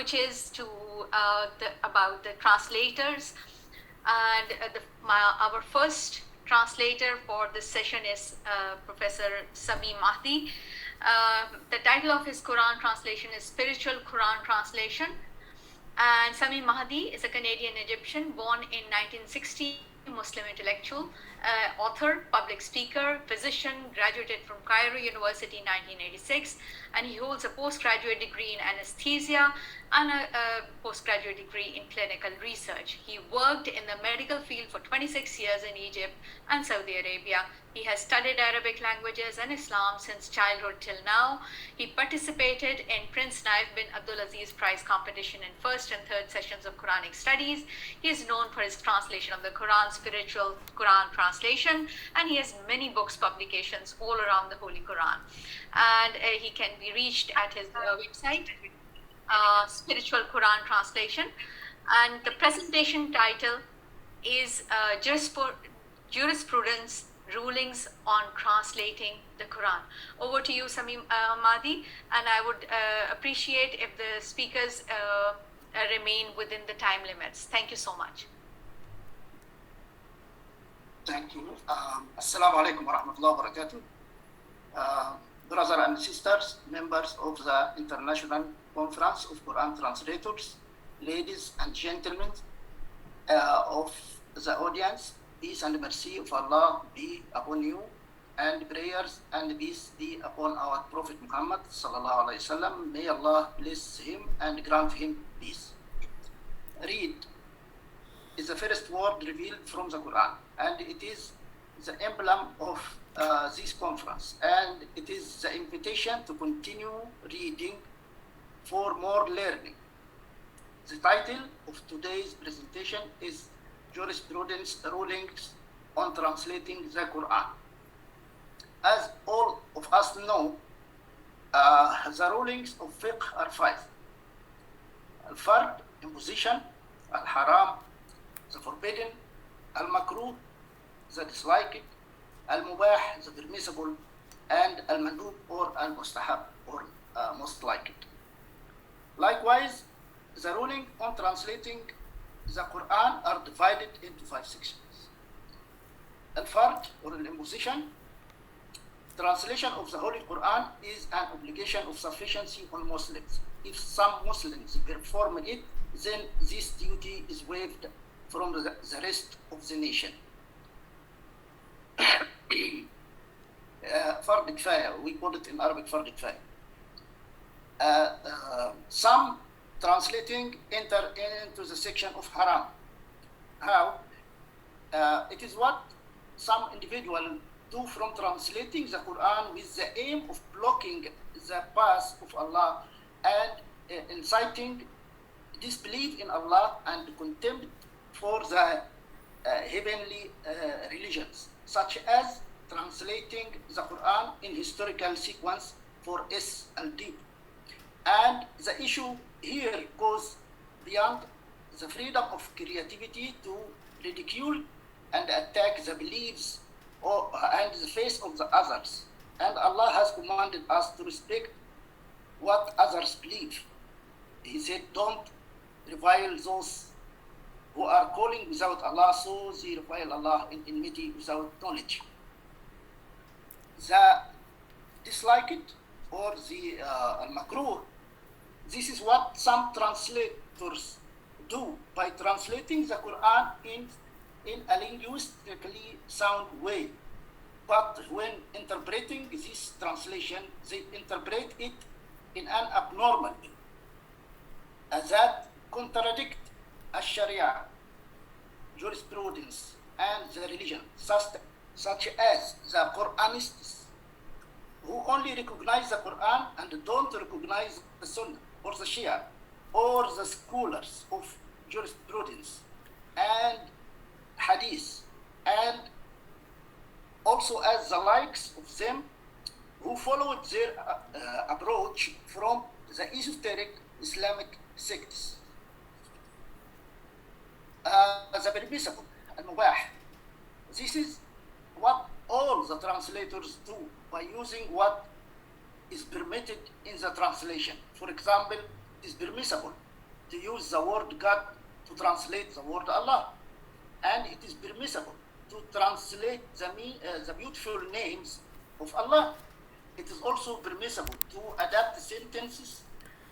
which is about the translators. And our first translator for this session is Professor Sami Mahdi. The title of his Quran translation is Spiritual Quran Translation. And Sami Mahdi is a Canadian Egyptian born in 1960, Muslim intellectual, author, public speaker, physician, graduated from Cairo University in 1986, and he holds a postgraduate degree in anesthesia and a postgraduate degree in clinical research. He worked in the medical field for 26 years in Egypt and Saudi Arabia. He has studied Arabic languages and Islam since childhood till now. He participated in Prince Naif bin Abdulaziz Prize competition in first and third sessions of Quranic studies. He is known for his translation of the Quran, Spiritual Quran Translation, and he has many books, publications all around the Holy Quran. And he can be reached at his website, Spiritual Quran Translation. And the presentation title is Jurisprudence Rulings on Translating the Quran. Over to you, Sami Mahdi, and I would appreciate if the speakers remain within the time limits. Thank you so much. Thank you. Assalamu alaikum wa rahmatullahi wa barakatuh. Brothers and sisters, members of the International Conference of Quran Translators, ladies and gentlemen of the audience, peace and mercy of Allah be upon you, and prayers and peace be upon our Prophet Muhammad sallallahu alaihi wasallam. May Allah bless him and grant him peace. Read is the first word revealed from the Quran, and it is the emblem of this conference, and it is the invitation to continue reading for more learning. The title of today's presentation is Jurisprudence Rulings on Translating the Quran. As all of us know, the rulings of fiqh are five: al-fard, imposition; al-haram, the forbidden; al-makruh, the disliked; al-mubah, the permissible; and al-mandub, or al-mustahab, or most liked. Likewise, the ruling on translating the Quran are divided into five sections. Al-fard, or al-imposition. Translation of the Holy Quran is an obligation of sufficiency on Muslims. If some Muslims perform it, then this duty is waived from the rest of the nation. Fard kifaya, we call it in Arabic fard kifaya. Some translating enter into the section of haram. How? It is what some individual do from translating the Quran with the aim of blocking the path of Allah and inciting disbelief in Allah and contempt for the heavenly religions, such as translating the Quran in historical sequence for S&D. And the issue here goes beyond the freedom of creativity to ridicule and attack the beliefs and the faith of the others. And Allah has commanded us to respect what others believe. He said, don't revile those who are calling without Allah, so they revile Allah in enmity without knowledge. The disliked, or the al-makruh, this is what some translators do by translating the Quran in a linguistically sound way. But when interpreting this translation, they interpret it in an abnormal way that contradict Sharia, jurisprudence, and the religion, such as the Quranists, who only recognize the Quran and don't recognize the Sunnah, or the Shia, or the scholars of jurisprudence and hadith, and also as the likes of them who followed their approach from the esoteric Islamic sects. The permissible, al-mubah. This is what all the translators do by using what is permitted in the translation. For example, it is permissible to use the word God to translate the word Allah. And it is permissible to translate the beautiful names of Allah. It is also permissible to adapt sentences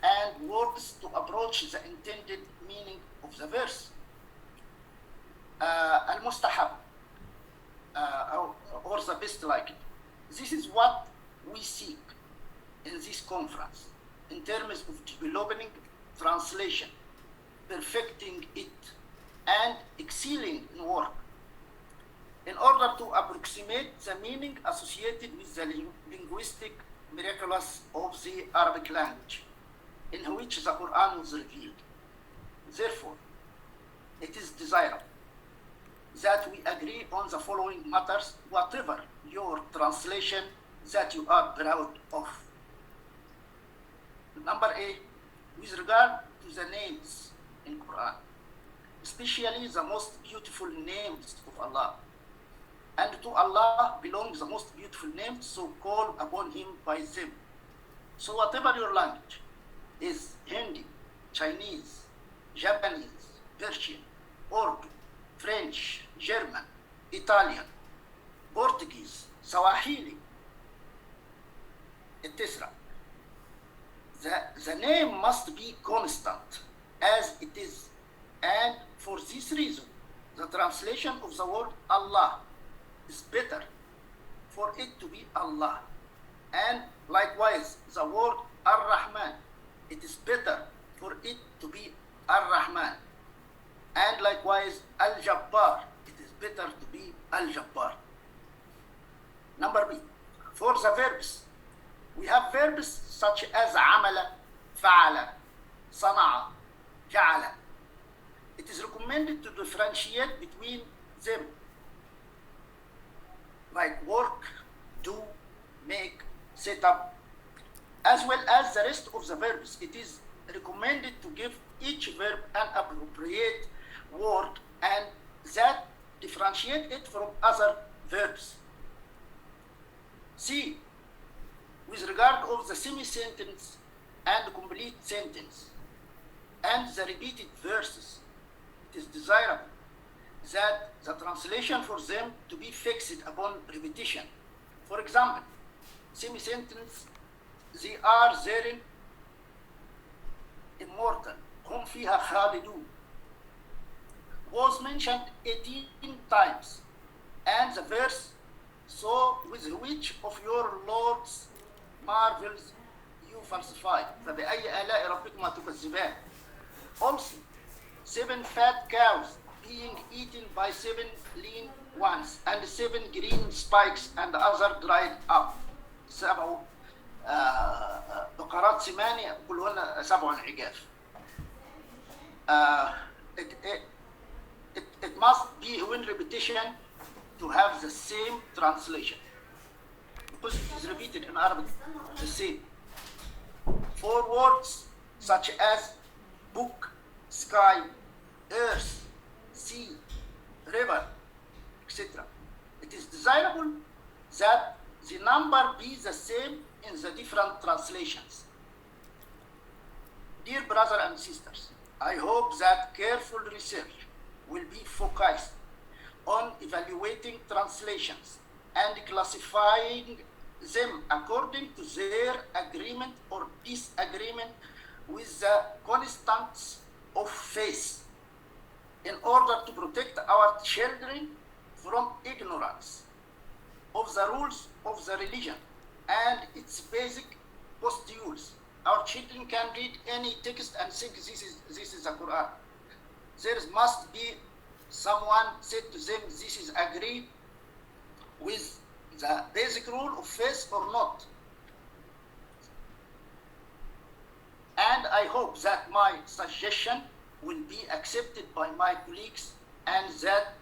and words to approach the intended meaning of the verse. Al-mustahab, or the best like it. This is what we seek in this conference in terms of developing translation, perfecting it, and excelling in work in order to approximate the meaning associated with the linguistic miraculous of the Arabic language in which the Quran was revealed. Therefore, it is desirable that we agree on the following matters, whatever your translation that you are proud of. Number A, with regard to the names in Quran, especially the most beautiful names of Allah. And to Allah belong the most beautiful names, so call upon Him by them. So whatever your language is, Hindi, Chinese, Japanese, Persian, Urdu, French, German, Italian, Portuguese, Swahili, etc. The name must be constant as it is, and for this reason, the translation of the word Allah is better for it to be Allah. And likewise, the word Ar-Rahman, it is better for it to be Ar-Rahman. And likewise, Al-Jabbar, it is better to be Al-Jabbar. Number B, for the verbs, we have verbs such as Amala, Fa'ala, Sana'a, Ja'ala. It is recommended to differentiate between them, like work, do, make, set up, as well as the rest of the verbs. It is recommended to give each verb an appropriate word and that differentiate it from other verbs. C, with regard of the semi-sentence and complete sentence and the repeated verses, it is desirable that the translation for them to be fixed upon repetition. For example, semi-sentence, they are therein immortal, hum fiha khalidun, was mentioned 18 times, and the verse, so with which of your Lord's marvels you falsify, فبأي آلاء ربكما تكذبان. Also, 7 fat cows being eaten by 7 lean ones, and 7 green spikes and other dried up. 7 بقرات سمان كلهن 7 عجاف. It must be when repetition to have the same translation, because it is repeated in Arabic the same. For words such as book, sky, earth, sea, river, etc., it is desirable that the number be the same in the different translations. Dear brothers and sisters, I hope that careful research will be focused on evaluating translations and classifying them according to their agreement or disagreement with the constants of faith, in order to protect our children from ignorance of the rules of the religion and its basic postulates. Our children can read any text and think this is the Quran. There must be someone said to them this is agree with the basic rule of faith or not. And I hope that my suggestion will be accepted by my colleagues and that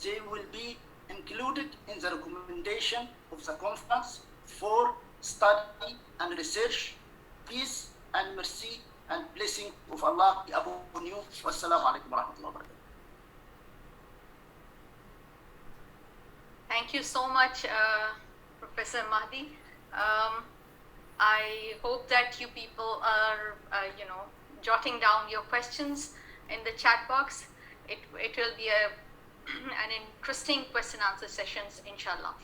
they will be included in the recommendation of the conference for study and research. Peace and mercy and blessing of Allah be upon you. Wassalamu alaikum warahmatullahi wabarakatuh. Thank you so much, Professor Mahdi. I hope that you people are, jotting down your questions in the chat box. It will be an interesting question answer sessions, inshallah.